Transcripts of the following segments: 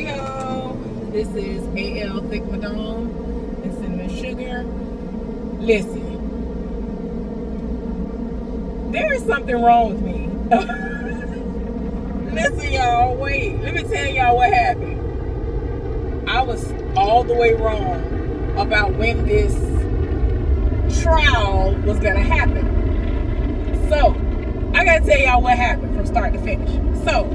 Hey y'all, this is AL Thick Madone. It's in the sugar. Listen, there is something wrong with me. Listen, y'all, wait. Let me tell y'all what happened. I was all the way wrong about when this trial was gonna happen. So, I gotta tell y'all what happened from start to finish. So,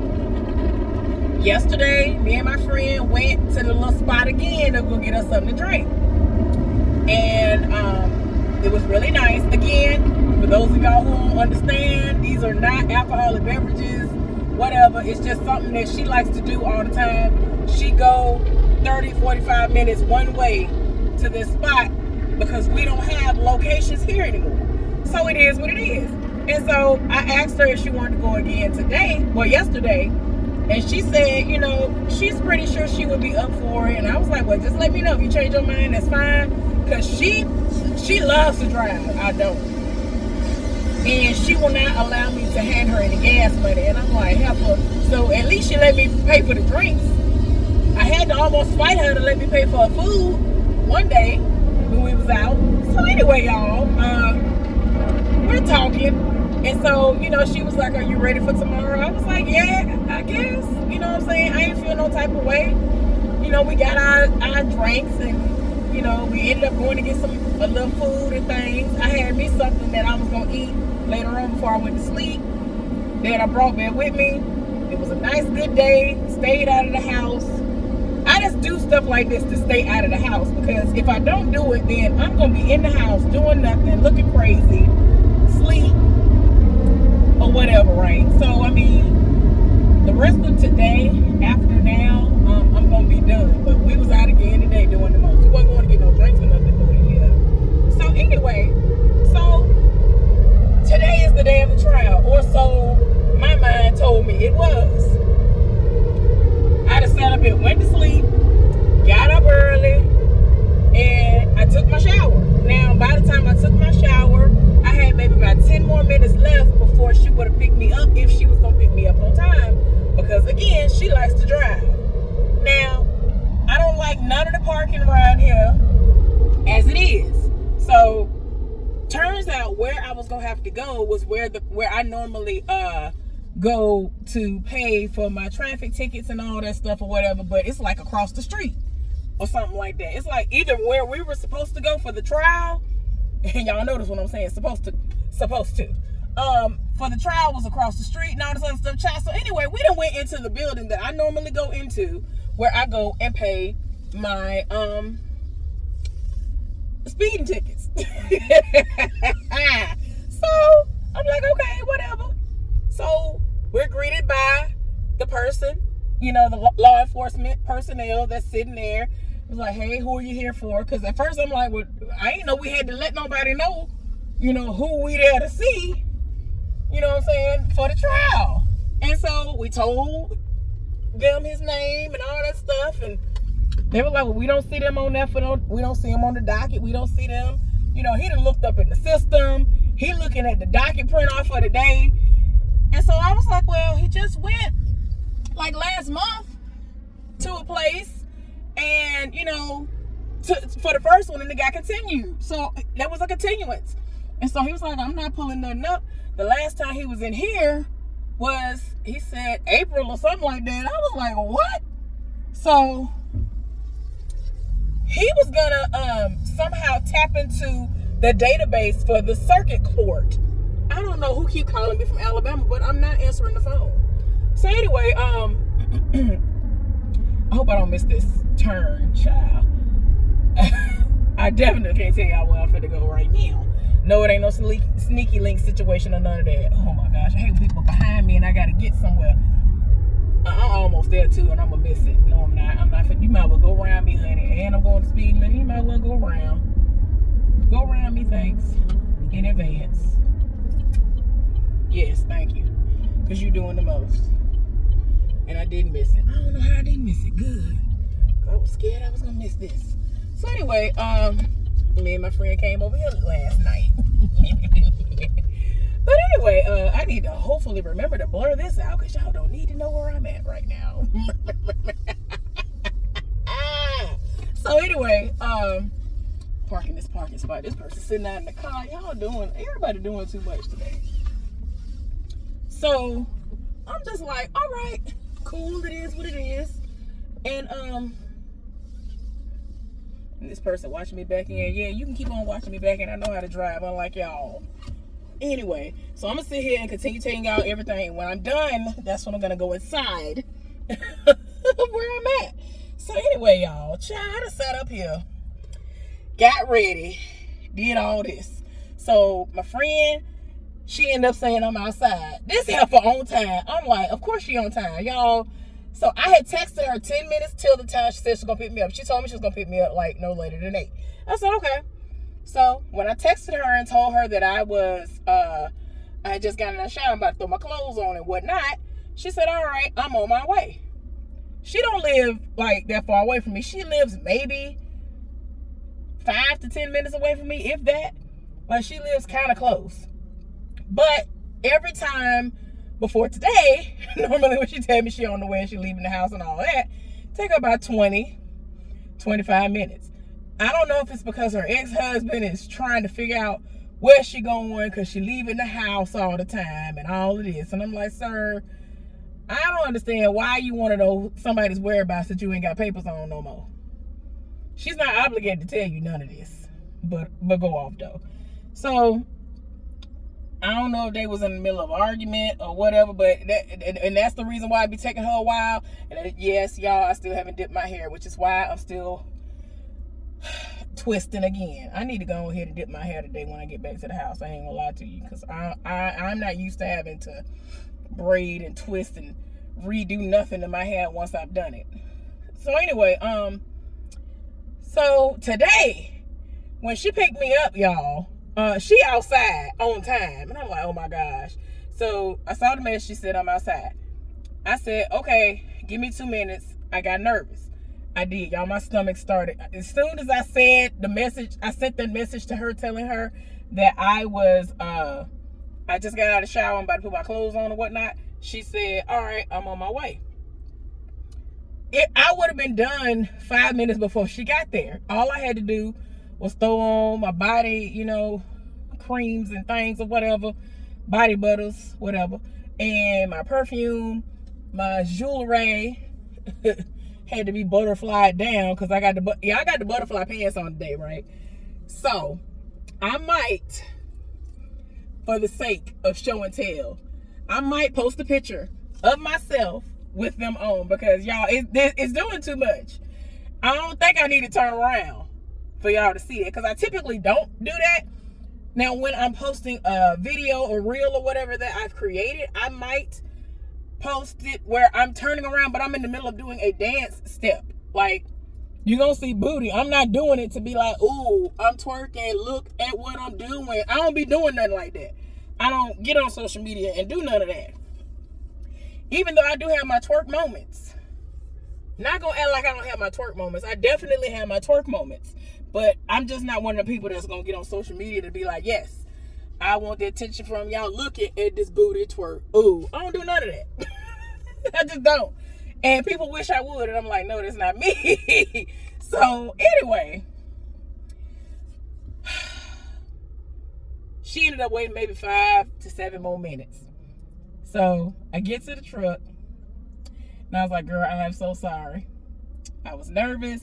yesterday, me and my friend went to the little spot again to go get us something to drink. And it was really nice. Again, for those of y'all who don't understand, these are not alcoholic beverages, whatever. It's just something that she likes to do all the time. She go 30, 45 minutes one way to this spot because we don't have locations here anymore. So it is what it is. And so I asked her if she wanted to go again today, well, yesterday. And she said, you know, she's pretty sure she would be up for it. And I was like, well, just let me know. If you change your mind, that's fine. Because she loves to drive. I don't. And she will not allow me to hand her any gas money. And I'm like, help her. So at least she let me pay for the drinks. I had to almost fight her to let me pay for her food one day when we was out. So anyway, y'all, we're talking. And so, you know, she was like, are you ready for tomorrow? I was like, yeah, I guess. You know what I'm saying? I ain't feel no type of way. You know, we got our drinks and, you know, we ended up going to get a little food and things. I had me something that I was going to eat later on before I went to sleep that I brought back with me. It was a nice, good day. Stayed out of the house. I just do stuff like this to stay out of the house because if I don't do it, then I'm going to be in the house doing nothing, looking crazy, sleep, or whatever, right? So, I mean, the rest of today, after now, I'm going to be done. But we was out again today doing the most. We wasn't going to get no drinks or nothing, but yeah. So, anyway, so today is the day of the trial. Or so my mind told me it was. I just sat up and went to sleep, got up early, and I took my shower. Now, by the time I took my shower, I had maybe about 10 more minutes left before she would have picked me up if she was going to pick me up on time. Because, again, she likes to drive. Now, I don't like none of the parking around here as it is. So, turns out where I was going to have to go was where I normally go to pay for my traffic tickets and all that stuff or whatever. But it's like across the street or something like that. It's like either where we were supposed to go for the trial, and y'all notice what I'm saying, supposed to. For the trial was across the street and all this other stuff, child. So anyway, we done went into the building that I normally go into, where I go and pay my speeding tickets. So I'm like, okay, whatever. So we're greeted by the person, you know, the law enforcement personnel that's sitting there. It was like, hey, who are you here for? Because at first I'm like, well, I ain't know we had to let nobody know, you know, who we there to see, you know what I'm saying, for the trial. And so we told them his name and all that stuff. And they were like, well, we don't see them on that, we don't see them on the docket. We don't see them. You know, he done looked up in the system. He looking at the docket print off for the day. And so I was like, well, he just went like last month to a place. And, you know, for the first one, and it got continued. So that was a continuance. And so he was like, I'm not pulling nothing up. The last time he was in here was, he said, April or something like that. I was like, what? So he was going to somehow tap into the database for the circuit court. I don't know who keep calling me from Alabama, but I'm not answering the phone. So anyway, I hope I don't miss this turn, child. I definitely can't tell y'all where I'm finna go right now. No, it ain't no sneaky link situation or none of that. Oh my gosh, I hate people behind me and I gotta get somewhere. I'm almost there too and I'm gonna miss it. No, I'm not. You might well go around me, honey. And I'm going to speed limit. You might well go around. Go around me, thanks. In advance. Yes, thank you. Because you're doing the most. And I didn't miss it. I don't know how I didn't miss it. Good. I was scared I was going to miss this. So anyway, me and my friend came over here last night. But anyway, I need to hopefully remember to blur this out because y'all don't need to know where I'm at right now. anyway, parking this parking spot. This person sitting out in the car. Everybody doing too much today. So I'm just like, all right, cool, it is what it is. And this person watching me back in. Yeah, you can keep on watching me back in. I know how to drive, unlike y'all. Anyway, so I'm gonna sit here and continue telling y'all everything. When I'm done, that's when I'm gonna go inside where I'm at. So anyway, y'all, I just sat up here, got ready, did all this. So my friend, she ended up saying I'm outside. This heifer on time. I'm like, of course she on time, y'all. So I had texted her 10 minutes till the time she said she's going to pick me up. She told me she was going to pick me up like no later than 8. I said, okay. So when I texted her and told her that I had just gotten in the shower, I'm about to throw my clothes on and whatnot, she said, all right, I'm on my way. She don't live like that far away from me. She lives maybe 5 to 10 minutes away from me, if that. But she lives kind of close. But every time before today, normally when she tell me she on the way and she leaving the house and all that, take her about 20, 25 minutes. I don't know if it's because her ex-husband is trying to figure out where she going because she leaving the house all the time and all of this. And I'm like, sir, I don't understand why you want to know somebody's whereabouts that you ain't got papers on no more. She's not obligated to tell you none of this, but go off though. So I don't know if they was in the middle of an argument or whatever, but that's the reason why it be taking her a while. And yes, y'all, I still haven't dipped my hair, which is why I'm still twisting again. I need to go ahead and dip my hair today when I get back to the house. I ain't gonna lie to you, because I'm not used to having to braid and twist and redo nothing to my hair once I've done it. So anyway, so today when she picked me up, y'all, she outside on time. And I'm like, oh my gosh. So I saw the message. She said, I'm outside. I said, okay, give me 2 minutes. I got nervous. I did, y'all. My stomach started. As soon as I said the message, I sent that message to her telling her that I just got out of the shower. I'm about to put my clothes on and whatnot. She said, all right, I'm on my way. I would have been done 5 minutes before she got there. All I had to do was throw on my body, creams and things or whatever, body butters, whatever, and my perfume, my jewelry had to be butterflied down because I got the butterfly pants on today, right? So I might, for the sake of show and tell, I might post a picture of myself with them on, because y'all, it's doing too much. I don't think I need to turn around for y'all to see it, because I typically don't do that. Now, when I'm posting a video or reel or whatever that I've created, I might post it where I'm turning around, but I'm in the middle of doing a dance step. Like, you're going to see booty. I'm not doing it to be like, ooh, I'm twerking, look at what I'm doing. I don't be doing nothing like that. I don't get on social media and do none of that. Even though I do have my twerk moments. Not going to act like I don't have my twerk moments. I definitely have my twerk moments. But I'm just not one of the people that's going to get on social media to be like, yes, I want the attention from y'all looking at this booty twerk. Ooh, I don't do none of that. I just don't. And people wish I would. And I'm like, no, that's not me. So anyway, she ended up waiting maybe 5 to 7 more minutes. So I get to the truck. And I was like, girl, I am so sorry. I was nervous.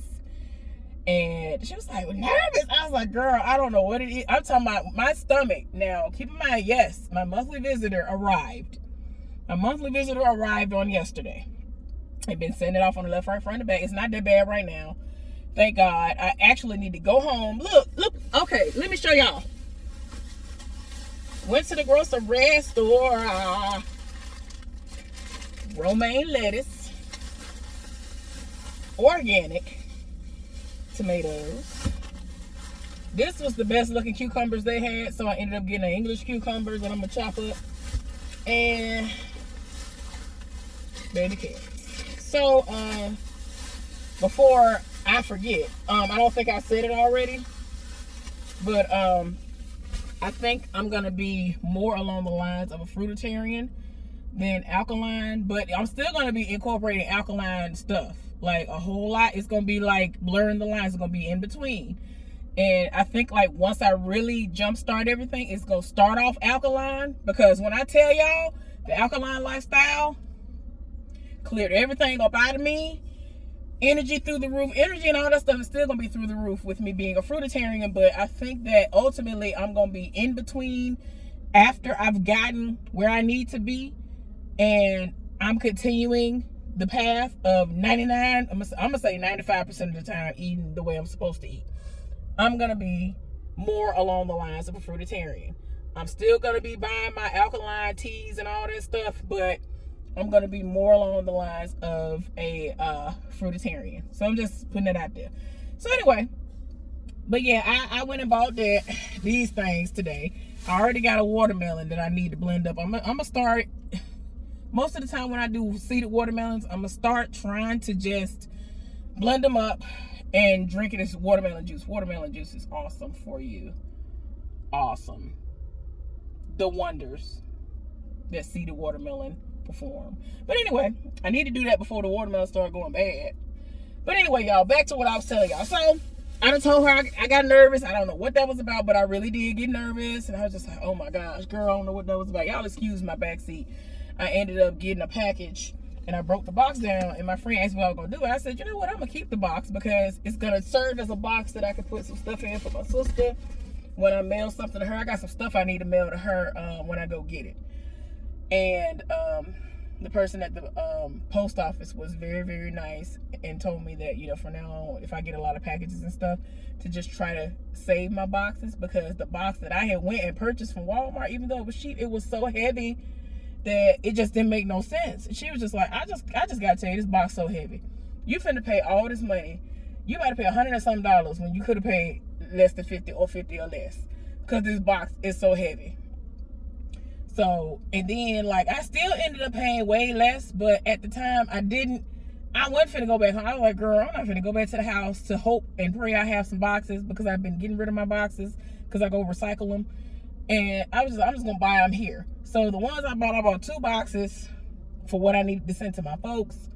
And she was like, well, nervous? I was like, girl, I don't know what it is. I'm talking about my stomach. Now, keep in mind, yes, my monthly visitor arrived. My monthly visitor arrived on yesterday. I've been sending it off on the left, right, front, and back. It's not that bad right now. Thank God. I actually need to go home. Look. Okay, let me show y'all. Went to the grocery store. Romaine lettuce. Organic tomatoes. This was the best looking cucumbers they had, so I ended up getting the English cucumbers that I'm gonna chop up, and baby carrots. So before I forget, I don't think I said it already, but I think I'm gonna be more along the lines of a fruitarian than alkaline, but I'm still gonna be incorporating alkaline stuff. like a whole lot. It's gonna be like blurring the lines. It's gonna be in between. And I think like once I really jumpstart everything, it's gonna start off alkaline, because when I tell y'all the alkaline lifestyle cleared everything up out of me, energy through the roof, energy and all that stuff is still gonna be through the roof with me being a fruitarian. But I think that ultimately I'm gonna be in between after I've gotten where I need to be, and I'm continuing the path of 99, I'm gonna say 95% of the time eating the way I'm supposed to eat. I'm gonna be more along the lines of a fruitarian. I'm still gonna be buying my alkaline teas and all that stuff, but I'm gonna be more along the lines of a fruitarian. So I'm just putting it out there. So anyway, but yeah, I went and bought these things today. I already got a watermelon that I need to blend up. I'm gonna start, most of the time when I do seeded watermelons, I'm gonna start trying to just blend them up and drinking this watermelon juice. Watermelon juice is awesome for you. Awesome. The wonders that seeded watermelon perform. But anyway, I need to do that before the watermelon start going bad. But anyway, y'all, back to what I was telling y'all. So I done told her I got nervous. I don't know what that was about, but I really did get nervous. And I was just like, oh my gosh, girl, I don't know what that was about. Y'all excuse my backseat. I ended up getting a package, and I broke the box down, and my friend asked me what I was going to do. I said, you know what, I'm going to keep the box, because it's going to serve as a box that I can put some stuff in for my sister when I mail something to her. I got some stuff I need to mail to her when I go get it. And the person at the post office was very, very nice and told me that, you know, from now on, if I get a lot of packages and stuff, to just try to save my boxes, because the box that I had went and purchased from Walmart, even though it was cheap, it was so heavy that it just didn't make no sense. And she was just like, I just gotta tell you, this box so heavy. You finna pay all this money. You might have paid $100 and some when you could have paid less than 50 or 50 or less, because this box is so heavy. So, and then like I still ended up paying way less, but at the time I wasn't finna go back home. I was like, girl, I'm not finna go back to the house to hope and pray I have some boxes, because I've been getting rid of my boxes because I go recycle them. And I'm just gonna buy them here. So the ones I bought 2 boxes for what I needed to send to my folks,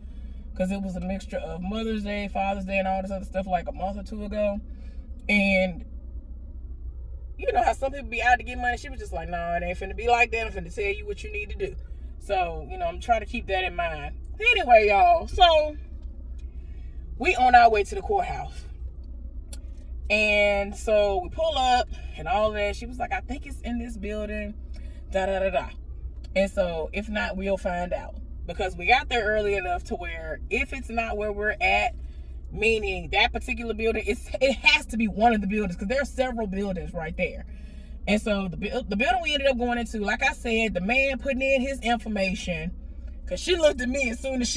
because it was a mixture of Mother's Day, Father's Day, and all this other stuff like a month or 2 ago. And you know how some people be out to get money. She was just like, no, it ain't finna be like that. I'm finna tell you what you need to do. So, you know, I'm trying to keep that in mind. Anyway, y'all, so we on our way to the courthouse. And so we pull up and all that. She was like, I think it's in this building, da-da-da-da. And so if not, we'll find out. Because we got there early enough to where if it's not where we're at, meaning that particular building, it has to be one of the buildings, because there are several buildings right there. And so the building we ended up going into, like I said, the man putting in his information, because she looked at me as soon as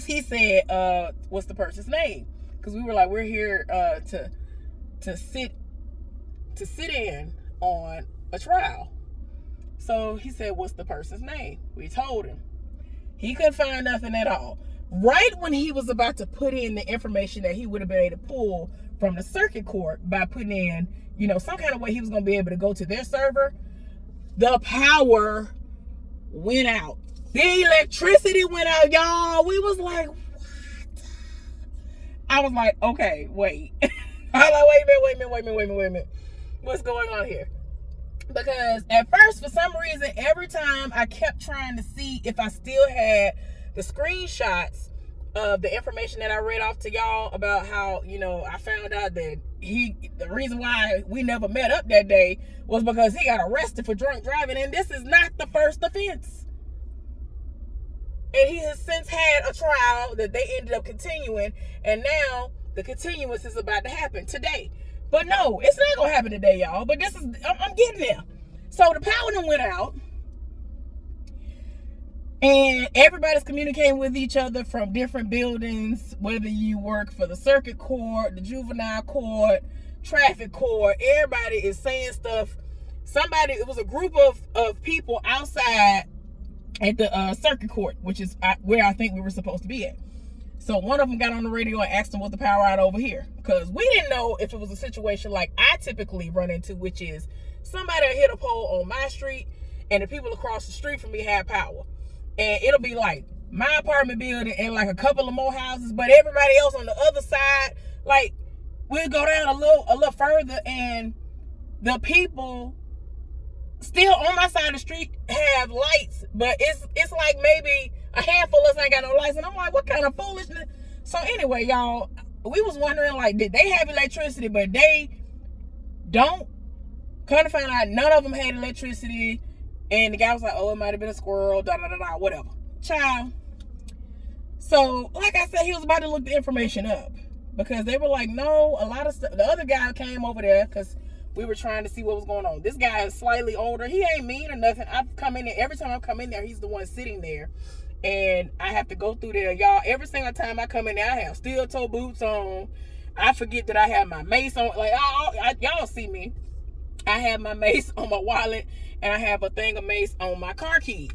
he said, what's the person's name? Because we were like, we're here to sit in on a trial. So he said, what's the person's name? We told him. He couldn't find nothing at all. Right when he was about to put in the information that he would have been able to pull from the circuit court by putting in, you know, some kind of way he was going to be able to go to their server, the power went out. The electricity went out, y'all. We was like, what? I was like, okay, wait. I was like, wait a minute. What's going on here? Because at first, for some reason, every time I kept trying to see if I still had the screenshots of the information that I read off to y'all about how, you know, I found out that the reason why we never met up that day was because he got arrested for drunk driving, and this is not the first offense. And he has since had a trial that they ended up continuing, and now the continuance is about to happen today. But no, it's not gonna happen today, y'all. But I'm getting there. So the power done went out, and everybody's communicating with each other from different buildings, whether you work for the circuit court, the juvenile court, traffic court. Everybody is saying stuff. It was a group of people outside at the circuit court, which is where I think we were supposed to be at. So one of them got on the radio and asked them, was the power out over here? Because we didn't know if it was a situation like I typically run into, which is somebody hit a pole on my street and the people across the street from me have power. And it'll be like my apartment building and like a couple of more houses, but everybody else on the other side, like we'll go down a little further, and the people still on my side of the street have lights, but it's like maybe a handful of us ain't got no lights, and I'm like, what kind of foolishness? So anyway, y'all, we was wondering, like, did they have electricity? But they don't. Kind of find out none of them had electricity, and the guy was like, oh, it might have been a squirrel, whatever. Child. So, like I said, he was about to look the information up, because they were like, no, a lot of stuff. The other guy came over there because we were trying to see what was going on. This guy is slightly older. He ain't mean or nothing. I've come in there. Every time I come in there, he's the one sitting there. And I have to go through there. Y'all, every single time I come in there, I have steel toe boots on. I forget that I have my mace on. Like, y'all see me. I have my mace on my wallet, and I have a thing of mace on my car keys.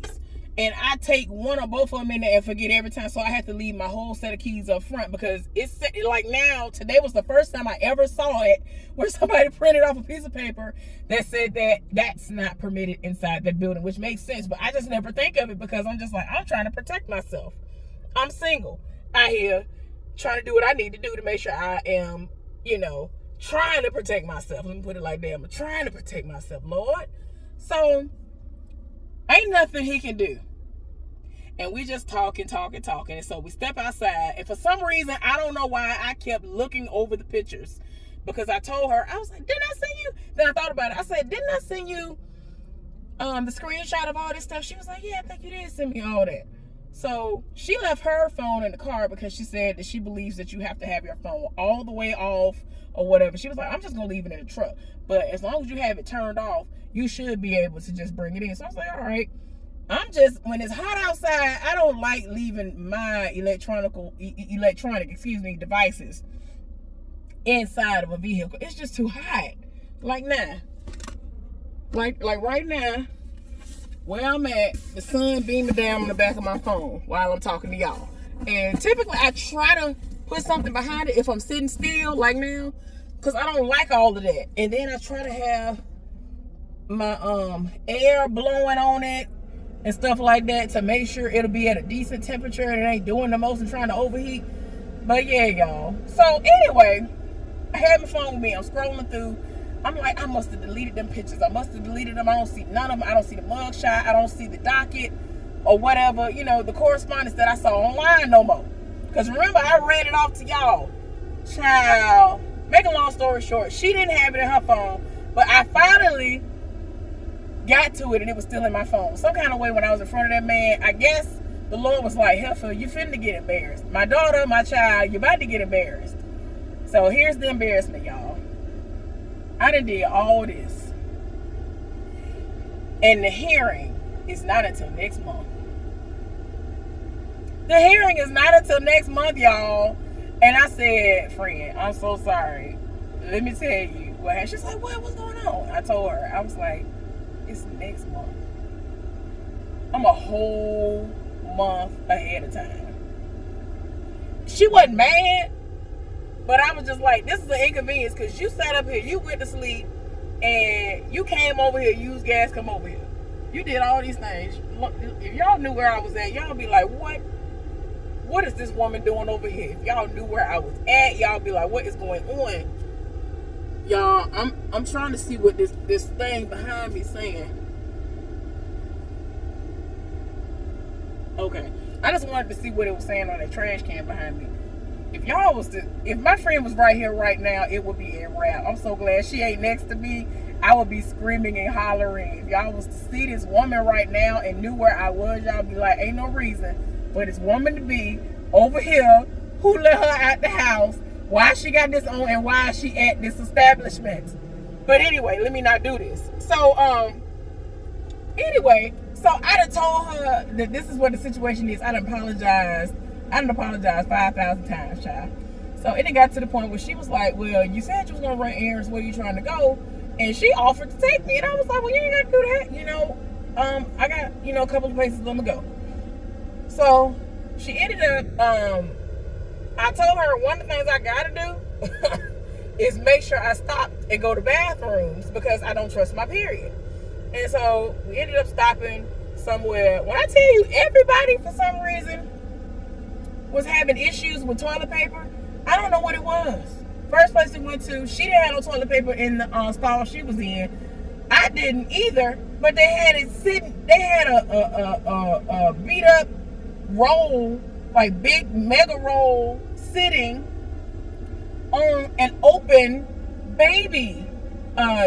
And I take one or both of them in there and forget every time. So I have to leave my whole set of keys up front, because it's like now, today was the first time I ever saw it where somebody printed off a piece of paper that said that that's not permitted inside that building, which makes sense. But I just never think of it, because I'm just like, I'm trying to protect myself. I'm single out here trying to do what I need to do to make sure I am, trying to protect myself. Let me put it like that. I'm trying to protect myself, Lord. So ain't nothing he can do. And we just talking. And so we step outside. And for some reason, I don't know why, I kept looking over the pictures. Because I told her, I was like, didn't I send you? Then I thought about it. I said, didn't I send you the screenshot of all this stuff? She was like, yeah, I think you did send me all that. So she left her phone in the car, because she said that she believes that you have to have your phone all the way off or whatever. She was like, I'm just going to leave it in the truck. But as long as you have it turned off, you should be able to just bring it in. So I was like, all right. When it's hot outside, I don't like leaving my electronic devices inside of a vehicle. It's just too hot. Like now. Like right now, where I'm at, the sun beaming down on the back of my phone while I'm talking to y'all. And typically I try to put something behind it if I'm sitting still, like now, because I don't like all of that. And then I try to have my air blowing on it and stuff like that to make sure it'll be at a decent temperature and it ain't doing the most and trying to overheat. But yeah, y'all. So anyway, I had my phone with me. I'm scrolling through. I'm like, I must have deleted them pictures. I must have deleted them. I don't see none of them. I don't see the mugshot. I don't see the docket or whatever, the correspondence that I saw online no more. Because remember, I read it off to y'all. Child, make a long story short, she didn't have it in her phone, but I finally got to it and it was still in my phone. Some kind of way, when I was in front of that man, I guess the Lord was like, Heifer, you finna get embarrassed. My daughter, my child, you about to get embarrassed. So here's the embarrassment, y'all. I done did all this. And the hearing is not until next month. The hearing is not until next month, y'all. And I said, friend, I'm so sorry. Let me tell you what happened. She's like, what's going on? I told her, I was like, it's next month. I'm a whole month ahead of time. She wasn't mad, but I was just like, this is an inconvenience, because you sat up here, you went to sleep, and you came over here, used gas, come over here. You did all these things. Look, if y'all knew where I was at, y'all be like, what is this woman doing over here? If y'all knew where I was at, y'all be like, what is going on? Y'all, I'm trying to see what this thing behind me saying. Okay. I just wanted to see what it was saying on that trash can behind me. If my friend was right here right now, it would be a wrap. I'm so glad she ain't next to me. I would be screaming and hollering. If y'all was to see this woman right now and knew where I was, y'all be like, ain't no reason for this woman to be over here. Who let her out the house? Why she got this on, and why is she at this establishment? But anyway, let me not do this. So, so I done told her that this is what the situation is. I done apologized 5,000 times, child. So it got to the point where she was like, well, you said you was going to run errands. Where you trying to go? And she offered to take me. And I was like, well, you ain't got to do that. I got, a couple of places I'm going to go. So she ended up, I told her one of the things I got to do is make sure I stop and go to bathrooms, because I don't trust my period. And so we ended up stopping somewhere. When I tell you, everybody for some reason was having issues with toilet paper. I don't know what it was. First place we went to, she didn't have no toilet paper in the stall she was in. I didn't either, but they had it sitting. They had a beat up roll, like big mega roll, sitting on an open baby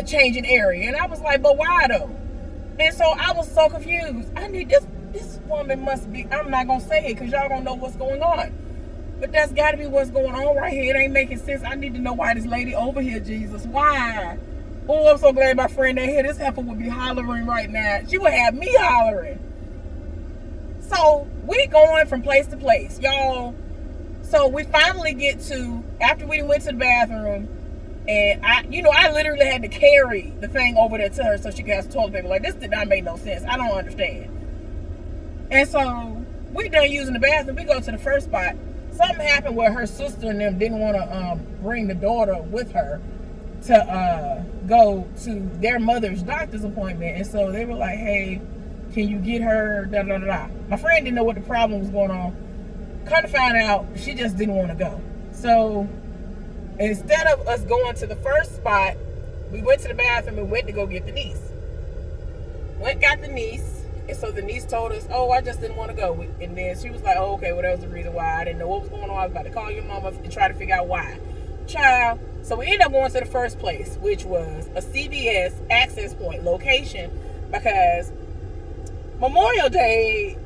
changing area, and I was like, but why though? And so I was so confused. I need this woman must be, I'm not gonna say it because y'all don't know what's going on, but that's gotta be what's going on right here. It ain't making sense. I need to know why this lady over here, Jesus, why? Oh, I'm so glad my friend ain't here. This heifer would be hollering right now. She would have me hollering. So we going from place to place, y'all. So we finally get to, after we went to the bathroom, and I literally had to carry the thing over there to her so she could have some toilet paper. Like, this did not make no sense. I don't understand. And so we done using the bathroom. We go to the first spot. Something happened where her sister and them didn't want to bring the daughter with her to go to their mother's doctor's appointment. And so they were like, hey, can you get her da da da da. My friend didn't know what the problem was going on. Kind of found out she just didn't want to go. So instead of us going to the first spot, we went to the bathroom and went to go get the niece. Went got the niece, and so the niece told us, oh, I just didn't want to go. And then she was like, oh, okay, well, that was the reason why. I didn't know what was going on. I was about to call your mama and try to figure out why. Child. So we ended up going to the first place, which was a CVS Access Point location, because Memorial Day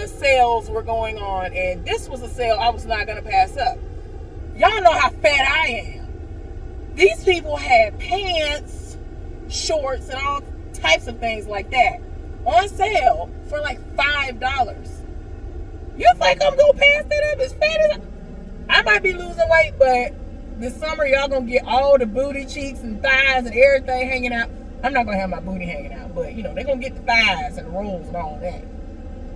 sales were going on, and this was a sale I was not going to pass up. Y'all know how fat I am. These people had pants, shorts, and all types of things like that on sale for like $5. You think I'm going to pass that up as fat as I might be losing weight, but this summer y'all going to get all the booty cheeks and thighs and everything hanging out. I'm not going to have my booty hanging out, but they're going to get the thighs and the rolls and all that.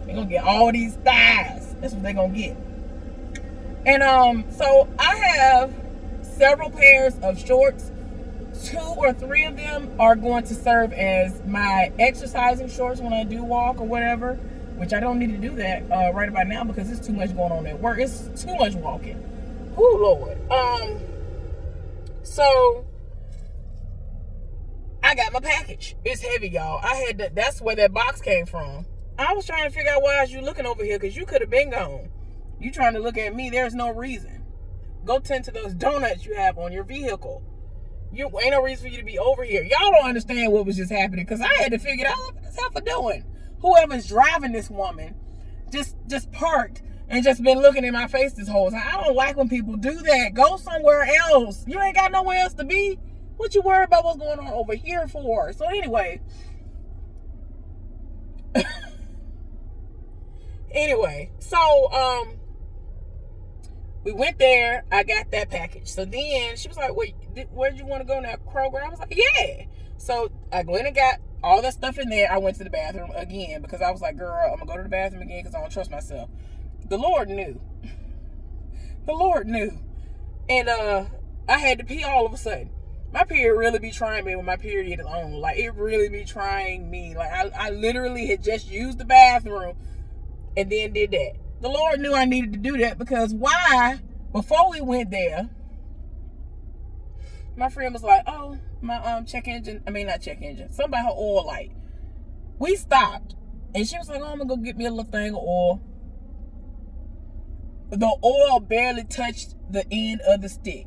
They're going to get all these thighs. That's what they're going to get. And so I have several pairs of shorts. 2 or 3 of them are going to serve as my exercising shorts when I do walk or whatever, which I don't need to do that right about now because there's too much going on at work. It's too much walking. Oh Lord. So I got my package. It's heavy, y'all. That's where that box came from. I was trying to figure out why is you looking over here, because you could have been gone. You trying to look at me, there's no reason. Go tend to those donuts you have on your vehicle. You ain't no reason for you to be over here. Y'all don't understand what was just happening, because I had to figure out what this heifer doing. Whoever's driving this woman just parked and just been looking in my face this whole time. I don't like when people do that. Go somewhere else. You ain't got nowhere else to be. What you worried about what's going on over here for? So anyway. So we went there. I got that package. So then she was like, wait, where'd you want to go now? Kroger? I was like, yeah. So I went and got all that stuff in there. I went to the bathroom again because I was like, girl, I'm going to go to the bathroom again because I don't trust myself. The Lord knew. The Lord knew. And I had to pee all of a sudden. My period really be trying me with my period on. Like, it really be trying me. Like, I literally had just used the bathroom and then did that. The Lord knew I needed to do that because why? Before we went there, my friend was like, oh, my not check engine, something about her oil light. We stopped and she was like, oh, I'm gonna go get me a little thing of oil. The oil barely touched the end of the stick.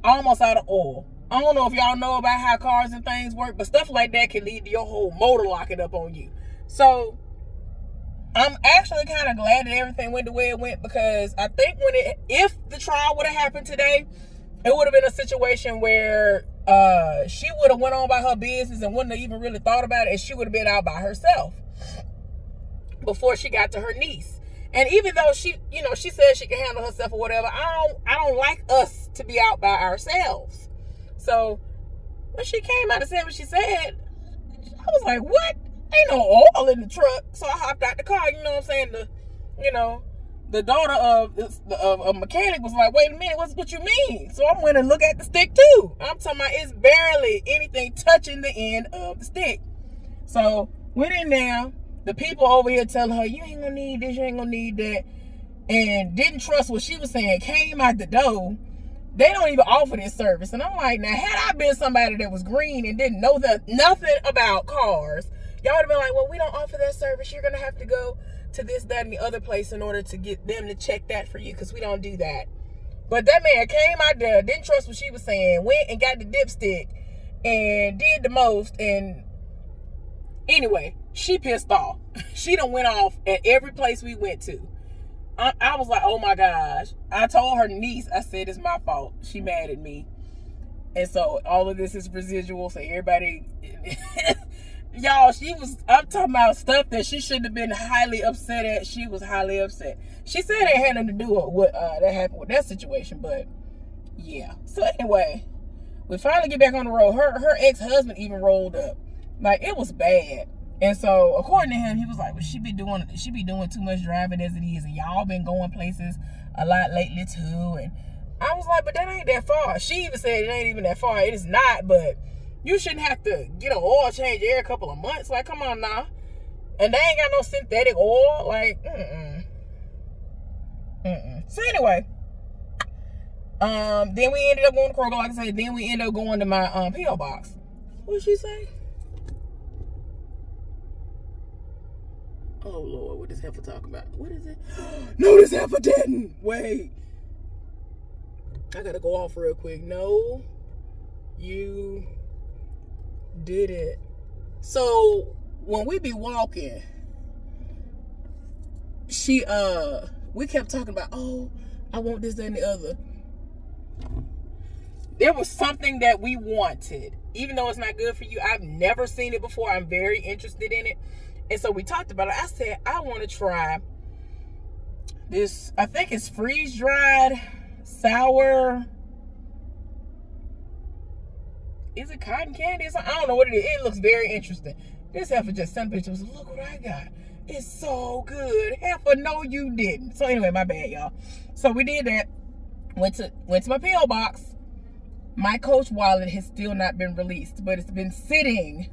Almost out of oil. I don't know if y'all know about how cars and things work, but stuff like that can lead to your whole motor locking up on you. So I'm actually kind of glad that everything went the way it went, because I think if the trial would have happened today, it would have been a situation where she would have went on by her business and wouldn't have even really thought about it, and she would have been out by herself before she got to her niece. And even though she said she can handle herself or whatever, I don't like us to be out by ourselves. So when she came out and said what she said, I was like, what? Ain't no oil in the truck. So I hopped out the car. You know what I'm saying? The daughter of a mechanic was like, wait a minute, what you mean? So I went and looked at the stick too. I'm talking about it's barely anything touching the end of the stick. So went in there, The people over here telling her, you ain't gonna need this, you ain't gonna need that, and didn't trust what she was saying, came out the door. They don't even offer this service. And I'm like, now, had I been somebody that was green and didn't know nothing about cars, y'all would have been like, well, we don't offer that service. You're going to have to go to this, that, and the other place in order to get them to check that for you, because we don't do that. But that man came out there, didn't trust what she was saying, went and got the dipstick and did the most. And anyway, she pissed off. She done went off at every place we went to. I was like, oh my gosh. I told her niece, I said, it's my fault. She mad at me. And so all of this is residual. So everybody, y'all, I'm talking about stuff that she shouldn't have been highly upset at. She was highly upset. She said it had nothing to do with what that happened with that situation. But yeah. So anyway, we finally get back on the road. Her ex-husband even rolled up. Like, it was bad. And so, according to him, he was like, well, she be doing too much driving as it is. And y'all been going places a lot lately, too. And I was like, but that ain't that far. She even said it ain't even that far. It is not, but you shouldn't have to get an oil change every couple of months. Like, come on now. And they ain't got no synthetic oil. Like, So anyway, then we ended up going to Kroger, like I said. Then we ended up going to my P.O. box. What did she say? Oh, Lord, what this heifer talking about? What is it? No, this heifer didn't. Wait. I got to go off real quick. No, you didn't. So, when we be walking, we kept talking about, oh, I want this, that, and the other. There was something that we wanted. Even though it's not good for you, I've never seen it before. I'm very interested in it. And so we talked about it. I said, I want to try this. I think it's freeze-dried, sour. Is it cotton candy? I don't know what it is. It looks very interesting. This heifer just sent pictures. Look what I got. It's so good. Heifer, no, you didn't. So anyway, my bad, y'all. So we did that. Went to my P.O. box. My Coach wallet has still not been released, but it's been sitting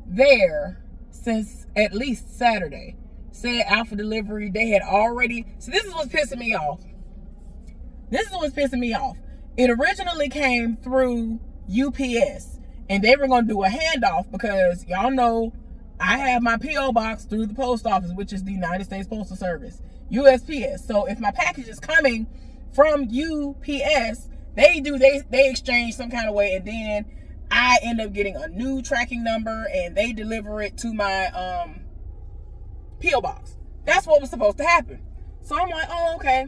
there since at least Saturday. Said out for delivery. They had already. So this is what's pissing me off. It originally came through UPS, and they were going to do a handoff because y'all know I have my P.O. box through the post office, which is the United States Postal Service, USPS. So if my package is coming from UPS, they exchange some kind of way, and then I end up getting a new tracking number, and they deliver it to my P.O. box. That's what was supposed to happen. So I'm like, oh, okay.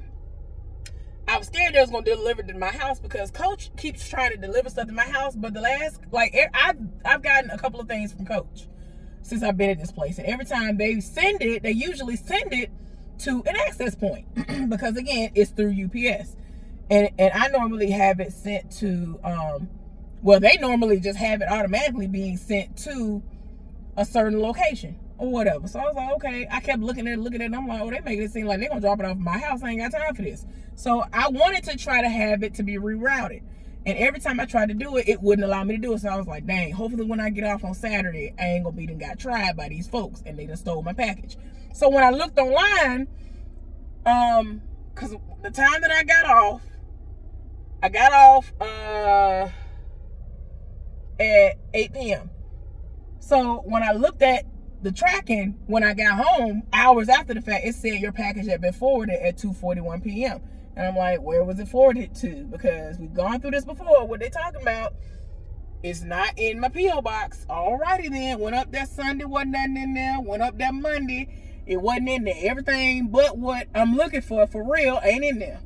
I was scared they was going to deliver it to my house because Coach keeps trying to deliver stuff to my house. But I've gotten a couple of things from Coach since I've been at this place. And every time they send it, they usually send it to an access point because, again, it's through UPS. And I normally have it sent to, they normally just have it automatically being sent to a certain location or whatever. So I was like, okay. I kept looking at it, and I'm like, oh, they make it seem like they're going to drop it off at my house. I ain't got time for this. So I wanted to try to have it to be rerouted. And every time I tried to do it, it wouldn't allow me to do it. So I was like, dang, hopefully when I get off on Saturday, I ain't going to be done got tried by these folks and they done stole my package. So when I looked online, because the time that I got off at 8 p.m. So when I looked at the tracking, when I got home, hours after the fact, it said your package had been forwarded at 2:41 p.m. And I'm like, where was it forwarded to? Because we've gone through this before. What they talking about is not in my P.O. box. Alrighty then. Went up that Sunday, wasn't nothing in there. Went up that Monday, it wasn't in there. Everything but what I'm looking for real ain't in there.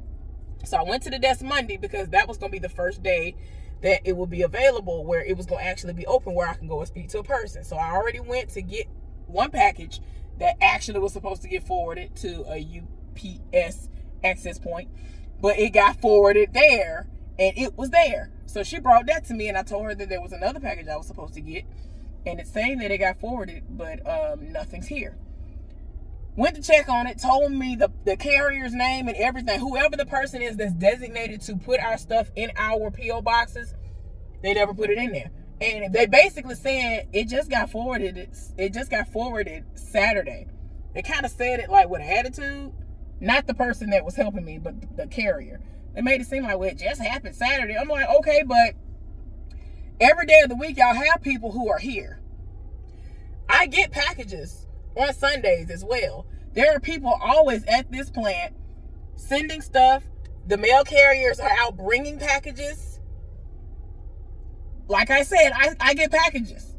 So I went to the desk Monday because that was going to be the first day that it would be available, where it was going to actually be open, where I can go and speak to a person. So I already went to get one package that actually was supposed to get forwarded to a UPS access point, but it got forwarded there, and it was there. So she brought that to me, and I told her that there was another package I was supposed to get, and it's saying that it got forwarded, but nothing's here. Went to check on it, told me the carrier's name and everything. Whoever the person is that's designated to put our stuff in our P.O. boxes, they never put it in there. And they basically said it just got forwarded. It just got forwarded Saturday. They kind of said it like with an attitude. Not the person that was helping me, but the carrier. They made it seem like, well, it just happened Saturday. I'm like, okay, but every day of the week, y'all have people who are here. I get packages on Sundays as well. There are people always at this plant sending stuff. The mail carriers are out bringing packages. Like I said, I get packages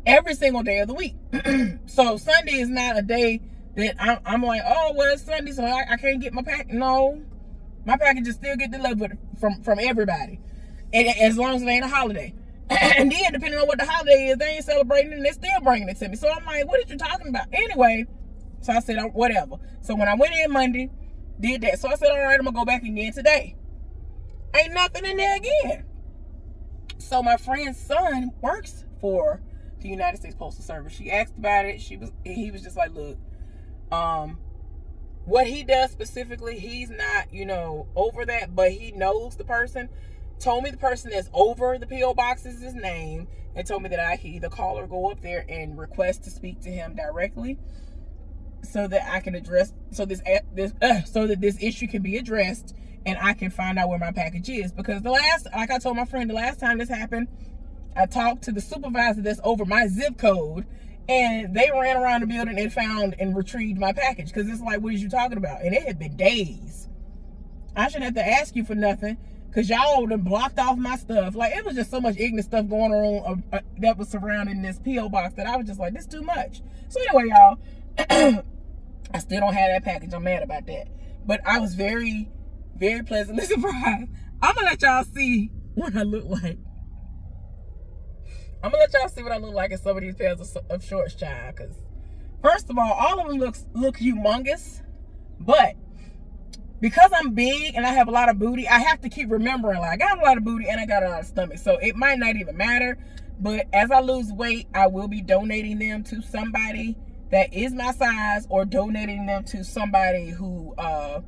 every single day of the week. So Sunday is not a day that I'm like, oh, well, it's Sunday, so I can't get my package. No, my packages still get delivered from everybody. And as long as it ain't a holiday. And then, depending on what the holiday is, they ain't celebrating and they're still bringing it to me. So I'm like, what are you talking about? Anyway, so I said, whatever. So when I went in Monday, did that. So I said, all right, I'm going to go back again today. Ain't nothing in there again. So my friend's son works for the United States Postal Service. She asked about it. He was just like, look, what he does specifically, he's not, over that, but he knows the person. Told me the person that's over the P.O. box is his name, and told me that I can either call or go up there and request to speak to him directly, so that I can address, so that this issue can be addressed, and I can find out where my package is. Because like I told my friend, the last time this happened, I talked to the supervisor that's over my zip code, and they ran around the building and found and retrieved my package. Because it's like, what is you talking about? And it had been days. I shouldn't have to ask you for nothing, because y'all done blocked off my stuff. Like, it was just so much ignorant stuff going on that was surrounding this P.O. box that I was just like, this is too much. So anyway, y'all, I still don't have that package. I'm mad about that. But I was very, very pleasantly surprised. I'm going to let y'all see what I look like. I'm going to let y'all see what I look like in some of these pairs of shorts, child. Because, first of all of them look humongous. But because I'm big and I have a lot of booty, I have to keep remembering, like, I got a lot of booty and I got a lot of stomach. So it might not even matter. But as I lose weight, I will be donating them to somebody that is my size, or donating them to somebody who I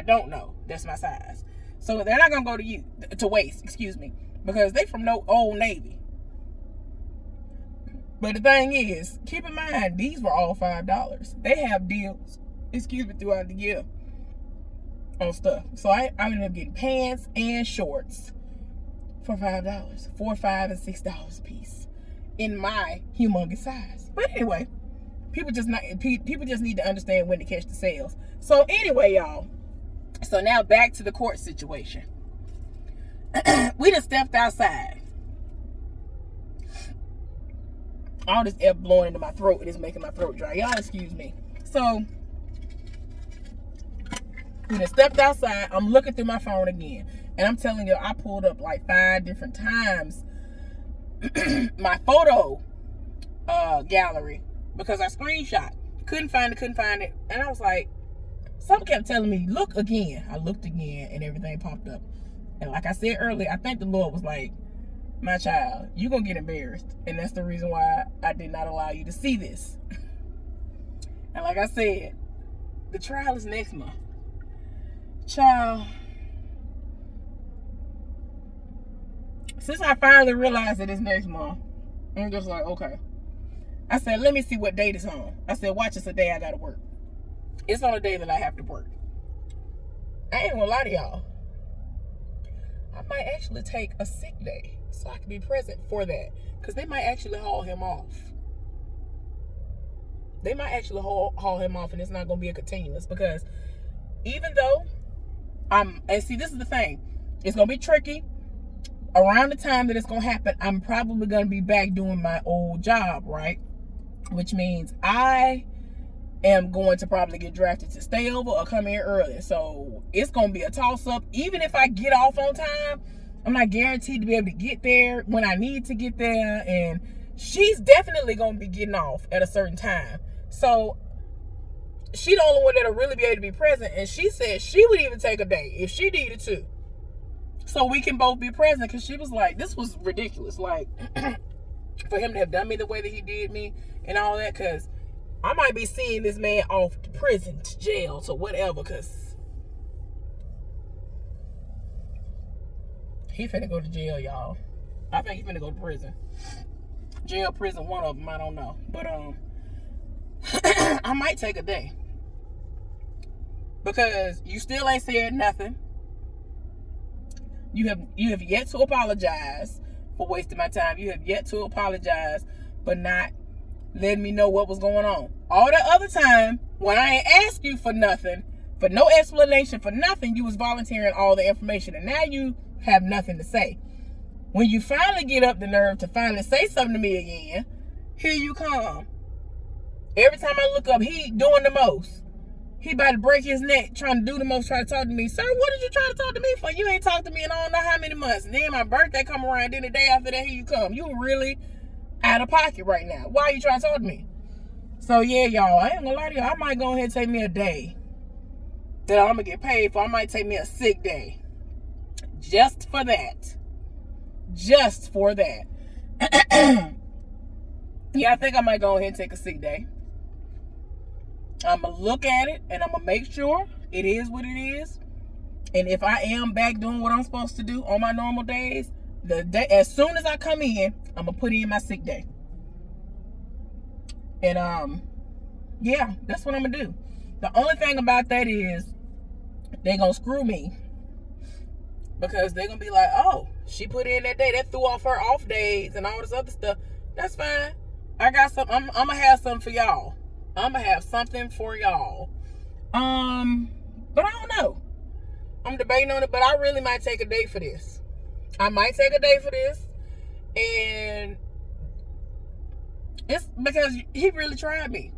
don't know that's my size. So they're not gonna go to waste, because they from no Old Navy. But the thing is, keep in mind, these were all $5. They have deals, throughout the year on stuff. So I ended up getting pants and shorts for $5, $4, $5, and $6 a piece in my humongous size. But anyway, people just need to understand when to catch the sales. So anyway, y'all. So now back to the court situation. We just stepped outside. All this air blowing into my throat, it is making my throat dry. Y'all excuse me. So we just stepped outside. I'm looking through my phone again, and I'm telling you, I pulled up like 5 different times my photo gallery, because I screenshot. Couldn't find it. And I was like, something kept telling me, look again. I looked again and everything popped up. And like I said earlier, I think the Lord was like, my child, you're going to get embarrassed. And that's the reason why I did not allow you to see this. And like I said, the trial is next month. Child, since I finally realized that it's next month, I'm just like, okay. I said, let me see what date it's on. I said, watch, it's a day I gotta work. It's on a day that I have to work. I ain't gonna lie to y'all. I might actually take a sick day so I can be present for that. Because they might actually haul him off. They might actually haul him off, and it's not gonna be a continuous. Because even though and see, this is the thing. It's gonna be tricky. Around the time that it's gonna happen, I'm probably gonna be back doing my old job, right? Which means I am going to probably get drafted to stay over or come in early. So it's gonna be a toss-up. Even if I get off on time, I'm not guaranteed to be able to get there when I need to get there. And she's definitely gonna be getting off at a certain time. So she the only one that'll really be able to be present. And she said she would even take a day if she needed to, so we can both be present. Because she was like, this was ridiculous. Like, for him to have done me the way that he did me and all that. Because I might be seeing this man off to prison, to jail, to whatever. Because He finna go to jail, y'all. I think he finna go to prison. Jail, prison, one of them, I don't know. But I might take a day. Because you still ain't said nothing. You have yet to apologize for wasting my time. You have yet to apologize for not letting me know what was going on. All the other time, when I ain't asked you for nothing, for no explanation, for nothing, you was volunteering all the information. And now you have nothing to say. When you finally get up the nerve to finally say something to me again, here you come. Every time I look up, he doing the most. He about to break his neck trying to do the most, trying to talk to me. Sir, what did you try to talk to me for? You ain't talked to me in I don't know how many months. And then my birthday come around, then the day after that, here you come. You really out of pocket right now. Why are you trying to talk to me? So yeah, y'all, I ain't gonna lie to y'all. I might go ahead and take me a day that I'm gonna get paid for. I might take me a sick day. Just for that. Just for that. Yeah, I think I might go ahead and take a sick day. I'm going to look at it and I'm going to make sure it is what it is. And if I am back doing what I'm supposed to do on my normal days, as soon as I come in, I'm going to put in my sick day. And yeah, that's what I'm going to do. The only thing about that is they're going to screw me. Because they're going to be like, oh, she put in that day. That threw off her off days and all this other stuff. That's fine. I got something. I'm going to have something for y'all. I'm going to have something for y'all. But I don't know. I'm debating on it, but I really might take a day for this. I might take a day for this. And it's because he really tried me.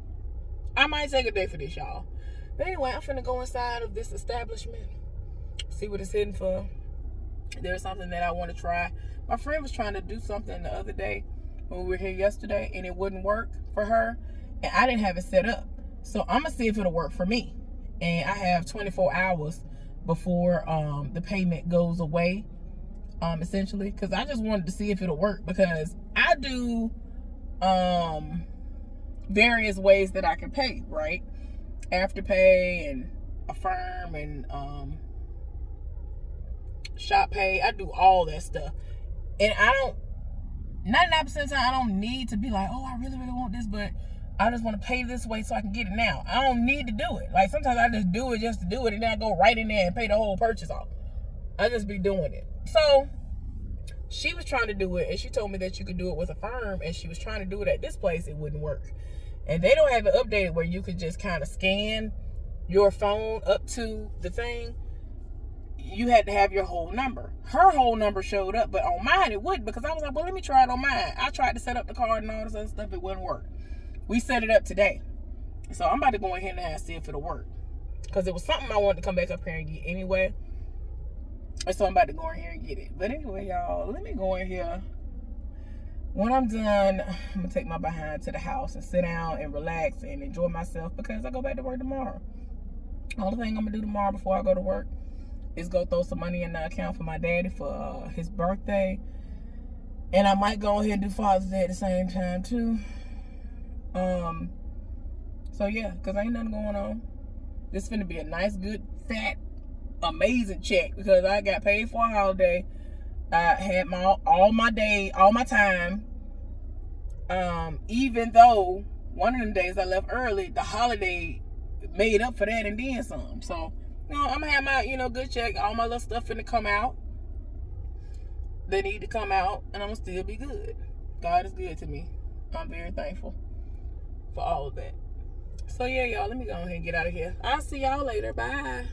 I might take a day for this, y'all. But anyway, I'm finna go inside of this establishment. See what it's hitting for. There's something that I want to try. My friend was trying to do something the other day when we were here yesterday, and it wouldn't work for her. And I didn't have it set up. So I'm going to see if it'll work for me. And I have 24 hours before the payment goes away, essentially. Because I just wanted to see if it'll work. Because I do various ways that I can pay, right? Afterpay and Affirm and Shop Pay. I do all that stuff. And I don't, 99% of the time, I don't need to be like, oh, I really, really want this, but I just want to pay this way so I can get it now. I don't need to do it. Like, sometimes I just do it just to do it, and then I go right in there and pay the whole purchase off. I just be doing it. So, she was trying to do it, and she told me that you could do it with Affirm, and she was trying to do it at this place. It wouldn't work. And they don't have it updated where you could just kind of scan your phone up to the thing. You had to have your whole number. Her whole number showed up, but on mine it wouldn't, because I was like, well, let me try it on mine. I tried to set up the card and all this other stuff. It wouldn't work. We set it up today. So I'm about to go ahead and see if it'll work. Because it was something I wanted to come back up here and get anyway. And so I'm about to go in here and get it. But anyway, y'all, let me go in here. When I'm done, I'm going to take my behind to the house and sit down and relax and enjoy myself, because I go back to work tomorrow. The only thing I'm going to do tomorrow before I go to work is go throw some money in the account for my daddy for his birthday. And I might go ahead and do Father's Day at the same time too. So yeah, because ain't nothing going on. This finna be a nice, good, fat, amazing check, because I got paid for a holiday. I had all my time. Even though one of them days I left early, the holiday made up for that and then some. So, you know, I'm gonna have my, good check. All my little stuff finna come out. They need to come out, and I'm gonna still be good. God is good to me. I'm very thankful for all of that. So yeah, y'all, let me go ahead and get out of here. I'll see y'all later. Bye.